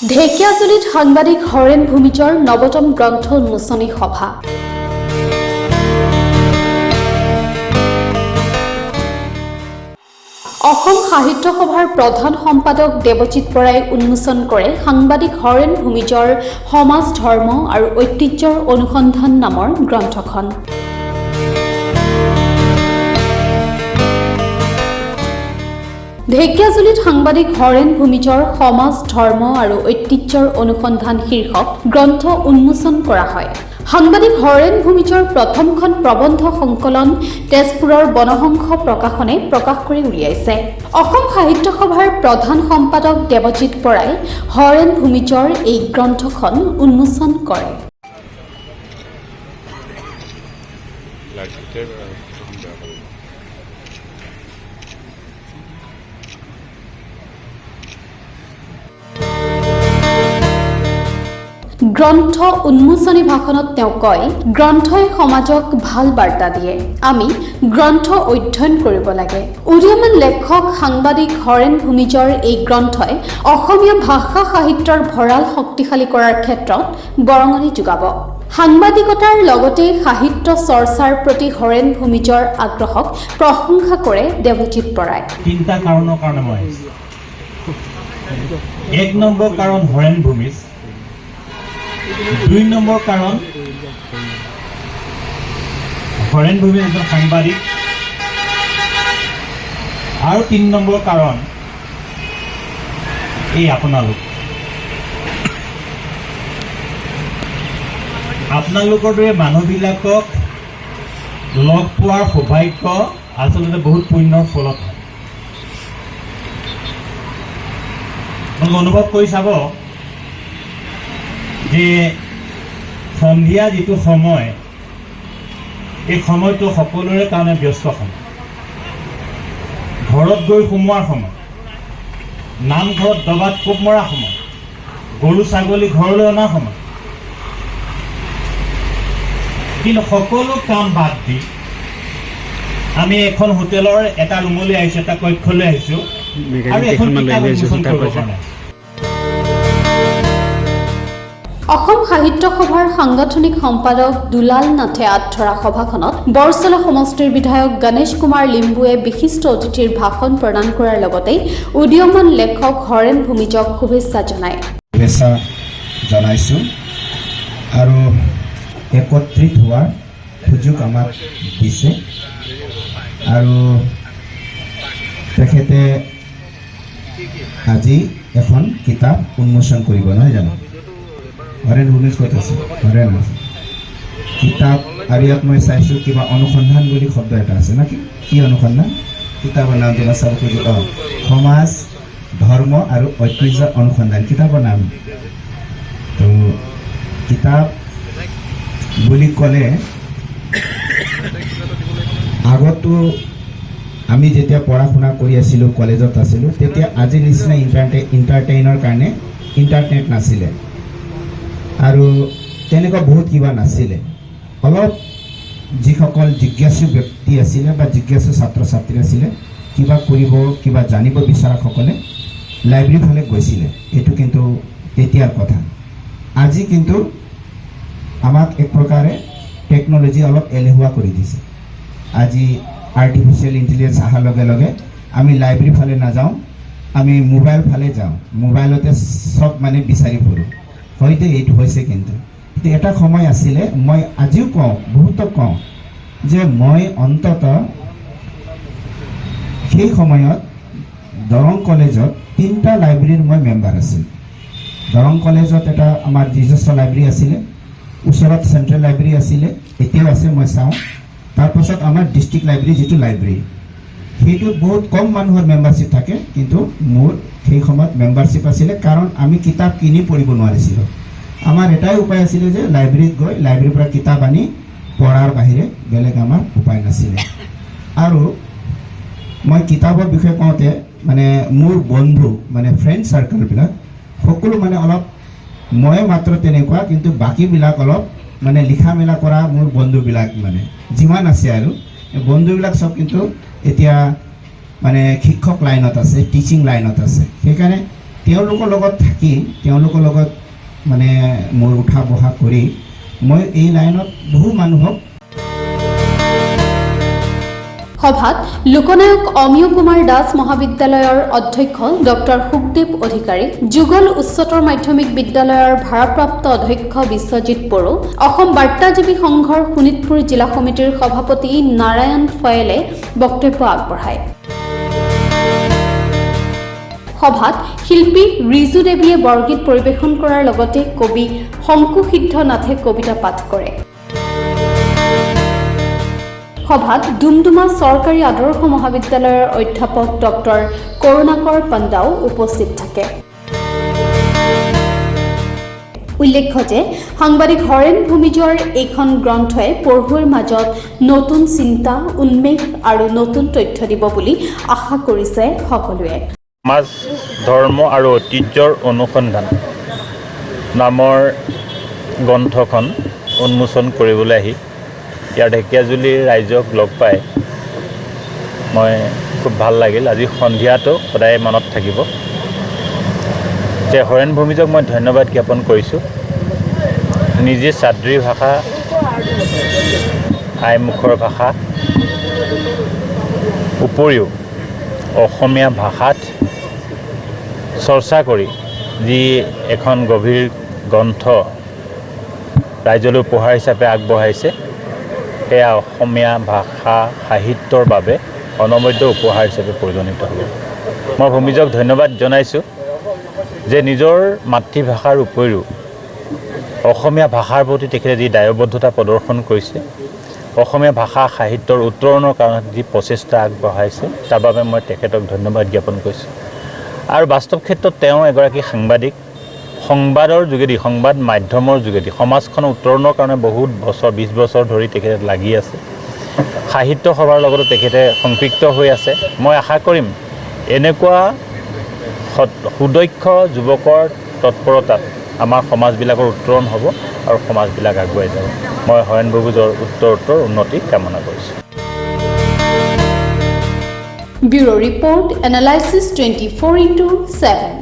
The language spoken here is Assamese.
ঢেকিয়াজুলিত সাংবাদিক হৰেণ ভূমিজৰ নৱতম গ্ৰন্থ উন্মোচনী সভা। অসম সাহিত্য সভাৰ প্ৰধান সম্পাদক দেৱজিৎ বৰাই উন্মোচন কৰে সাংবাদিক হৰেণ ভূমিজৰ সমাজ ধৰ্ম আৰু ঐতিহ্যৰ অনুসন্ধান নামৰ গ্ৰন্থখন। ঢেকিয়াজুলিত সাংবাদিক হৰেণ ভূমিজৰ সমাজ ধৰ্ম আৰু ঐতিহ্যৰ অনুসন্ধান শীৰ্ষক গ্ৰন্থ উন্মোচন কৰা হয়। সাংবাদিক হৰেণ ভূমিজৰ প্ৰথমখন প্ৰবন্ধ সংকলন তেজপুৰৰ বনহংস প্ৰকাশনে প্ৰকাশ কৰি উলিয়াইছে। অসম সাহিত্য সভাৰ প্ৰধান সম্পাদক দেৱজিৎ বৰাই হৰেণ ভূমিজৰ এই গ্ৰন্থখন উন্মোচন কৰে। গ্ৰন্থ উন্মোচনী ভাষণত তেওঁ কয়, গ্ৰন্থই সমাজক ভাল বাৰ্তা দিয়ে। আমি গ্ৰন্থ অধ্যয়ন কৰিব লাগে। উদীয়মান লেখক সাংবাদিক হৰেণ ভূমিজৰ এই গ্ৰন্থই অসমীয়া ভাষা সাহিত্যৰ ভঁৰাল শক্তিশালী কৰাৰ ক্ষেত্ৰত বৰঙণি যোগাব। সাংবাদিকতাৰ লগতে সাহিত্য চৰ্চাৰ প্ৰতি হৰেণ ভূমিজৰ আগ্ৰহক প্ৰশংসা কৰে দেৱজিৎ বৰাই। তিনিটা কাৰণৰ কাৰণে মই এক নম্বৰ কাৰণ হৰেণ ভূমিজ, 2 নম্বৰ কাৰণ হৰেণ ভূমিজ এজন সাংবাদিক, আৰু 3 নম্বৰ কাৰণ এই আপোনালোকৰ দৰে মানুহবিলাকক লগ পোৱাৰ সৌভাগ্য আচলতে বহুত পুণ্যৰ ফলত হয়। অনুভৱ কৰি চাব যে সন্ধিয়া যিটো সময়, এই সময়টো সকলোৰে কাৰণে ব্যস্ত সময়। ঘৰত গৈ সোমোৱাৰ সময়, নামঘৰত দবাত কোব মৰা সময়, গৰু ছাগলী ঘৰলৈ অনাৰ সময়। কিন্তু সকলো কাম বাদ দি আমি এখন হোটেলৰ এটা ৰুমলৈ আহিছোঁ, এটা কক্ষলৈ আহিছোঁ আৰু এখন কিতাপ উন্মোচন কৰিবৰ কাৰণে। অসম সাহিত্য সভাৰ সাংগঠনিক সম্পাদক দুলাল নাথে আঁতৰা সভাখনত বৰচলা সমষ্টিৰ বিধায়ক গণেশ কুমাৰ লিম্বুৱে বিশিষ্ট অতিথিৰ ভাষণ প্ৰদান কৰাৰ লগতে উদীয়মান লেখক হৰেণ ভূমিজক শুভেচ্ছা জনায়। শুভেচ্ছা জনাইছোঁ আৰু একত্ৰিত হোৱাৰ সুযোগ আমাক দিছে আৰু তেখেতে আজি এখন কিতাপ উন্মোচন কৰিব, নহয় জানো? হৰেণ ভূমিজ ক'ত আছে? হৰেণ আছে কিতাপ। আৰু ইয়াত মই চাইছোঁ কিবা অনুসন্ধান বুলি শব্দ এটা আছে নেকি? কি অনুসন্ধান? কিতাপৰ নাম কিবা চাব খোজো। সমাজ ধৰ্ম আৰু ঐতিহ্যৰ অনুসন্ধান কিতাপৰ নাম। তো কিতাপ বুলি ক'লে আগতো আমি যেতিয়া পঢ়া শুনা কৰি আছিলোঁ, কলেজত আছিলোঁ, তেতিয়া আজিৰ নিচিনা ইণ্টাৰটেইনৰ কাৰণে ইণ্টাৰনেট নাছিলে আৰু তেনেকুৱা বহুত কিবা নাছিলে। অলপ যিসকল জিজ্ঞাসু ব্যক্তি আছিলে বা জিজ্ঞাসু ছাত্ৰ ছাত্ৰী আছিলে, কিবা কৰিব, কিবা জানিব বিচৰাসকলে লাইব্ৰেৰীৰ ফালে গৈছিলে। এইটো কিন্তু তেতিয়াৰ কথা। আজি কিন্তু আমাক এক প্ৰকাৰে টেকন'লজি অলপ এলেহুৱা কৰি দিছে। আজি আৰ্টিফিচিয়েল ইণ্টেলিজেঞ্চ অহাৰ লগে লগে আমি লাইব্ৰেৰীৰ ফালে নাযাওঁ, আমি মোবাইল ফালে যাওঁ। মোবাইলতে চব মানে বিচাৰি ফুৰোঁ। হয়তো এইটো হৈছে, কিন্তু এটা সময় আছিলে, মই আজিও কওঁ, বহুতক কওঁ যে মই অন্ততঃ সেই সময়ত দৰং কলেজত 3টা লাইব্ৰেৰীৰ মই মেম্বাৰ আছিল। দৰং কলেজত এটা আমাৰ নিজস্ব লাইব্ৰেৰী আছিলে, ওচৰত চেণ্ট্ৰেল লাইব্ৰেৰী আছিলে, এতিয়াও আছে, মই চাওঁ। তাৰপাছত আমাৰ ডিষ্ট্ৰিক্ট লাইব্ৰেৰী, যিটো লাইব্ৰেৰী, সেইটোত বহুত কম মানুহৰ মেম্বাৰশ্বিপ থাকে, কিন্তু মোৰ সেই সময়ত মেম্বাৰশ্বিপ আছিলে। কাৰণ আমি কিতাপ কিনি পঢ়িব নোৱাৰিছিলোঁ। আমাৰ এটাই উপায় আছিলে যে লাইব্ৰেৰীত গৈ লাইব্ৰেৰীৰ পৰা কিতাপ আনি পঢ়াৰ বাহিৰে বেলেগ আমাৰ উপায় নাছিলে। আৰু মই কিতাপৰ বিষয়ে কওঁতে মানে মোৰ বন্ধু মানে ফ্ৰেণ্ড চাৰ্কেলবিলাক সকলো মানে অলপ, মই মাত্ৰ তেনেকুৱা, কিন্তু বাকীবিলাক অলপ মানে লিখা মেলা কৰা মোৰ বন্ধুবিলাক মানে যিমান আছে আৰু বন্ধুবিলাক চব কিন্তু এতিয়া মানে শিক্ষক লাইনত আছে, টিচিং লাইনত আছে। সেইকাৰণে তেওঁলোকৰ লগত থাকি তেওঁলোকৰ লগত মানে মোৰ উঠা বহা কৰি মই এই লাইনত বহু মানুহক সভাত লোকনায়ক অমিয় কুমাৰ দাস মহাবিদ্যালয়ৰ অধ্যক্ষ ডক্টৰ সুখদেৱ অধিকাৰী, যুগল উচ্চতৰ মাধ্যমিক বিদ্যালয়ৰ ভাৰপ্ৰাপ্ত অধ্যক্ষ বিশ্বজিৎ বড়ো, অসম বাৰ্তাজীৱী সংঘৰ শোণিতপুৰ জিলা সমিতিৰ সভাপতি নাৰায়ণ ফয়েলে বক্তব্য আগবঢ়ায়। সভাত শিল্পী ৰিজু দেৱীয়ে বৰগীত পৰিৱেশন কৰাৰ লগতে কবি শংকুসিদ্ধ নাথে কবিতা পাঠ কৰে। সভাত ডুমডুমা চৰকাৰী আদৰ্শ মহাবিদ্যালয়ৰ অধ্যাপক ডক্টৰ কৰুণাকৰ পণ্ডাও উপস্থিত থাকে। উল্লেখ্য যে সাংবাদিক হৰেণ ভূমিজৰ এইখন গ্ৰন্থই পঢ়ুৱৈৰ মাজত নতুন চিন্তা, উন্মেষ আৰু নতুন তথ্য দিব বুলি আশা কৰিছে সকলোৱে। সমাজ, ধৰ্ম আৰু ঐতিহ্যৰ অনুসন্ধান নামৰ গ্ৰন্থখন উন্মোচন কৰিবলৈ আহি ইয়াৰ ঢেকীয়াজুলিৰ ৰাইজক লগ পাই মই খুব ভাল লাগিল। আজি সন্ধিয়াটো সদায় মনত থাকিব যে হৰেণ ভূমিজক মই ধন্যবাদ জ্ঞাপন কৰিছোঁ। নিজে চাদ্ৰী ভাষা, আইমুখৰ ভাষা উপৰিও অসমীয়া ভাষাত চৰ্চা কৰি যি এখন গভীৰ গ্ৰন্থ ৰাইজলৈ উপহাৰ হিচাপে আগবঢ়াইছে, সেয়া অসমীয়া ভাষা সাহিত্যৰ বাবে অনবদ্য উপহাৰ হিচাপে পৰিগণিত হ'ব। মই ভূমিজক ধন্যবাদ জনাইছোঁ যে নিজৰ মাতৃভাষাৰ উপৰিও অসমীয়া ভাষাৰ প্ৰতি তেখেতে যি দায়বদ্ধতা প্ৰদৰ্শন কৰিছে, অসমীয়া ভাষা সাহিত্যৰ উত্তৰণৰ কাৰণে যি প্ৰচেষ্টা আগবঢ়াইছে, তাৰ বাবে মই তেখেতক ধন্যবাদ জ্ঞাপন কৰিছোঁ। আৰু বাস্তৱ ক্ষেত্ৰত তেওঁ এগৰাকী সাংবাদিক, সংবাদৰ যোগেদি, সংবাদ মাধ্যমৰ যোগেদি সমাজখনৰ উত্তৰণৰ কাৰণে বহুত বছৰ, 20 বছৰ ধৰি তেখেতে লাগি আছে। সাহিত্য সভাৰ লগতো তেখেতে সংপৃক্ত হৈ আছে। মই আশা কৰিম এনেকুৱা সুদক্ষ যুৱকৰ তৎপৰতাত আমাৰ সমাজবিলাকৰ উত্তৰণ হ'ব আৰু সমাজবিলাক আগুৱাই যাব। মই হৰেণ ভূমিজৰ উত্তৰোত্তৰ উন্নতি কামনা কৰিছোঁ। Bureau report, analysis 24/7।